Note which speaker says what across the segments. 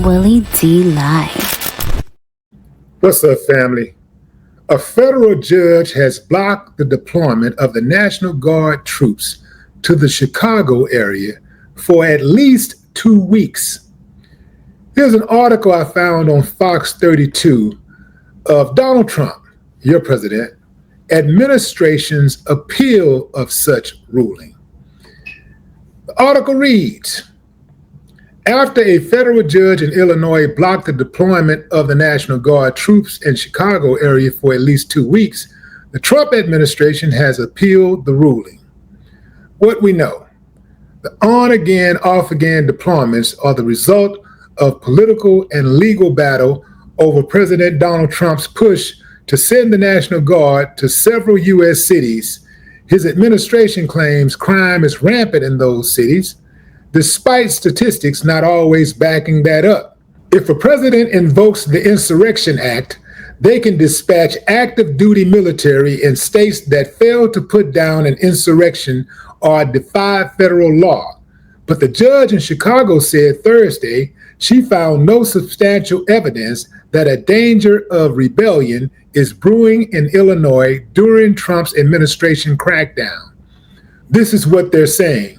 Speaker 1: Willie D Live.
Speaker 2: What's up, family? A federal judge has blocked the deployment of the National Guard troops to the Chicago area for at least 2 weeks. Here's an article I found on Fox 32 of Donald Trump, your president, administration's appeal of such ruling. The article reads, after a federal judge in Illinois blocked the deployment of the National Guard troops in Chicago area for at least 2 weeks, the Trump administration has appealed the ruling. What we know, the on-again, off-again deployments are the result of political and legal battle over President Donald Trump's push to send the National Guard to several U.S. cities. His administration claims crime is rampant in those cities, despite statistics not always backing that up. If a president invokes the Insurrection Act, they can dispatch active duty military in states that fail to put down an insurrection or defy federal law. But the judge in Chicago said Thursday she found no substantial evidence that a danger of rebellion is brewing in Illinois during Trump's administration crackdown. This is what they're saying.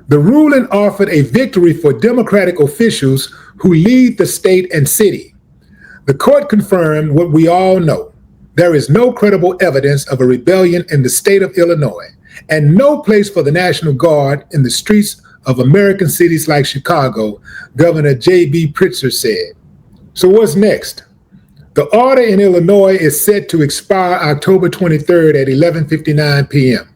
Speaker 2: The ruling offered a victory for Democratic officials who lead the state and city. The court confirmed what we all know. There is no credible evidence of a rebellion in the state of Illinois, and no place for the National Guard in the streets of American cities like Chicago, Governor J.B. Pritzker said. So what's next? The order in Illinois is set to expire October 23rd at 11:59 p.m.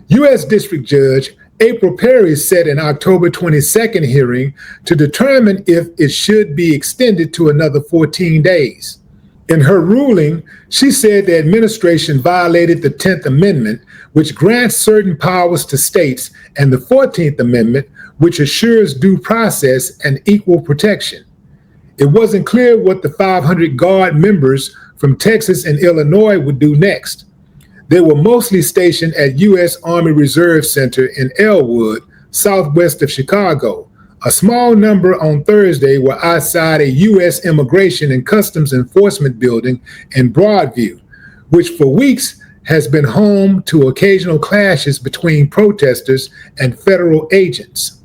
Speaker 2: U.S. District Judge April Perry set an October 22nd hearing to determine if it should be extended to another 14 days. In her ruling, she said the administration violated the 10th Amendment, which grants certain powers to states, and the 14th Amendment, which assures due process and equal protection. It wasn't clear what the 500 Guard members from Texas and Illinois would do next. They were mostly stationed at U.S. Army Reserve Center in Elwood, southwest of Chicago. A small number on Thursday were outside a U.S. Immigration and Customs Enforcement building in Broadview, which for weeks has been home to occasional clashes between protesters and federal agents.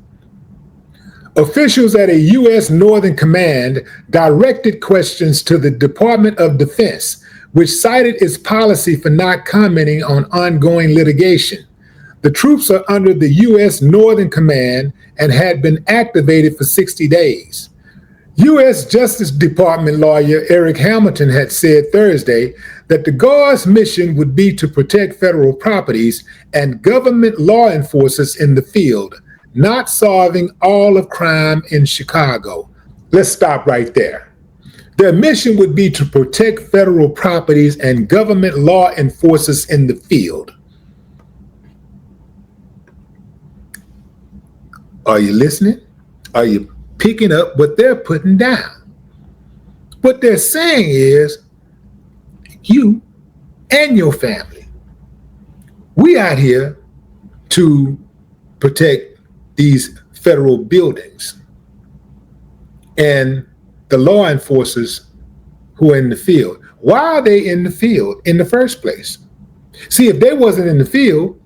Speaker 2: Officials at a U.S. Northern Command directed questions to the Department of Defense, which cited its policy for not commenting on ongoing litigation. The troops are under the U.S. Northern Command and had been activated for 60 days. U.S. Justice Department lawyer Eric Hamilton had said Thursday that the Guard's mission would be to protect federal properties and government law enforcers in the field, not solving all of crime in Chicago. Let's stop right there. Their mission would be to protect federal properties and government law enforcers in the field. Are you listening? Are you picking up what they're putting down? What they're saying is, you and your family, we out here to protect these federal buildings. And the law enforcers who are in the field. Why are they in the field in the first place? See, if they wasn't in the field,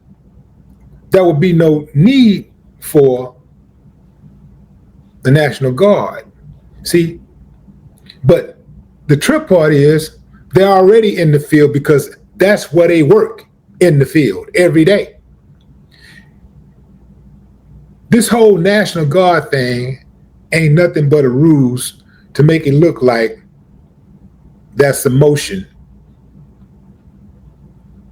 Speaker 2: there would be no need for the National Guard. See, but the trip part is they're already in the field because that's where they work, in the field every day. This whole National Guard thing ain't nothing but a ruse to make it look like that's a motion.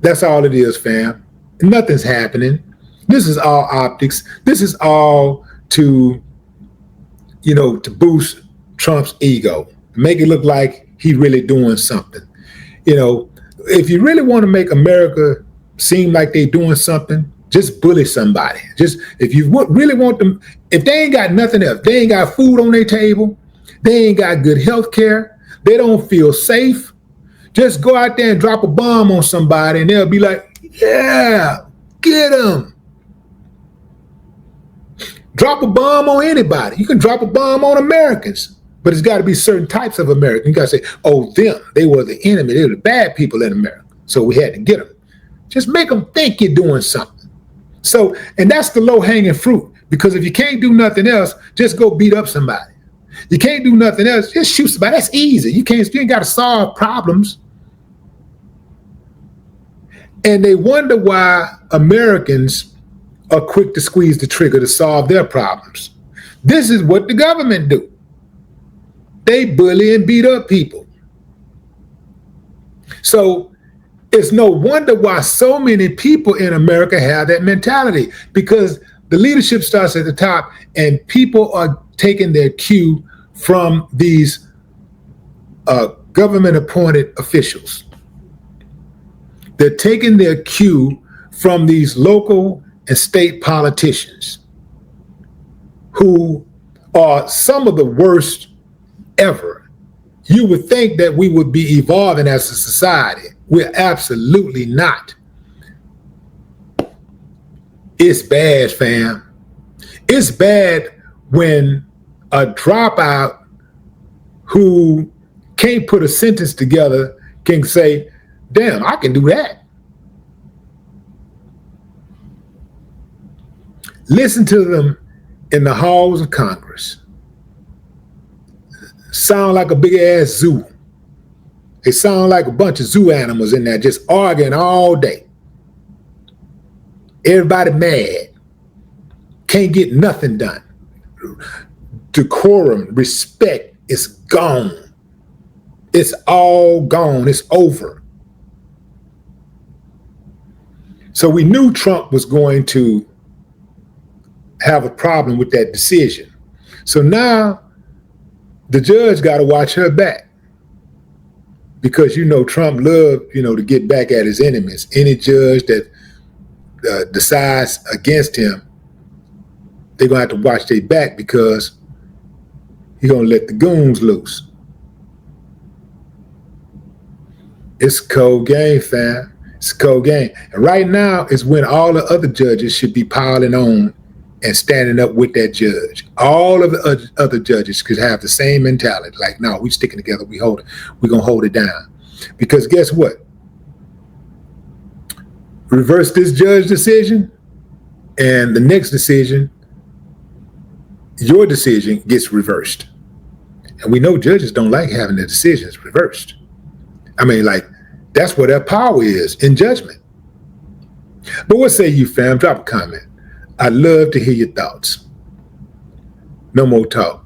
Speaker 2: That's all it is, fam. Nothing's happening. This is all optics. This is all to boost Trump's ego, make it look like he really doing something. If you really want to make America seem like they doing something, just bully somebody. Just if you really want them, if they ain't got nothing else, they ain't got food on their table, they ain't got good health care, they don't feel safe, just go out there and drop a bomb on somebody and they'll be like, yeah, get them. Drop a bomb on anybody. You can drop a bomb on Americans, But it's got to be certain types of Americans. You got to say, oh, them, they were the enemy. They were the bad people in America. So we had to get them. Just make them think you're doing something. So, and that's the low-hanging fruit. Because if you can't do nothing else, just go beat up somebody. You can't do nothing else, just shoot somebody. That's easy. You ain't got to solve problems. And they wonder why Americans are quick to squeeze the trigger to solve their problems. This is what the government do. They bully and beat up people. So it's no wonder why so many people in America have that mentality, because the leadership starts at the top and people are taking their cue from these government appointed officials. They're taking their cue from these local and state politicians who are some of the worst ever. You would think that we would be evolving as a society. We're absolutely not. It's bad, fam. It's bad when a dropout who can't put a sentence together can say, damn, I can do that. Listen to them in the halls of Congress. Sound like a big ass zoo. They sound like a bunch of zoo animals in there just arguing all day. Everybody mad. Can't get nothing done. Decorum, respect is gone. It's all gone. It's over. So we knew Trump was going to have a problem with that decision. So now the judge got to watch her back, because Trump loved to get back at his enemies. Any judge that decides against him, they're gonna have to watch their back, because he's gonna let the goons loose. It's a cold game, fam. It's a cold game. And right now is when all the other judges should be piling on and standing up with that judge. All of the other judges could have the same mentality. Like, no, we sticking together. We're going to hold it down. Because guess what? Reverse this judge decision, and the next decision, your decision gets reversed. And we know judges don't like having their decisions reversed. I mean, that's where their power is, in judgment. But what say you, fam? Drop a comment. I'd love to hear your thoughts. No more talk.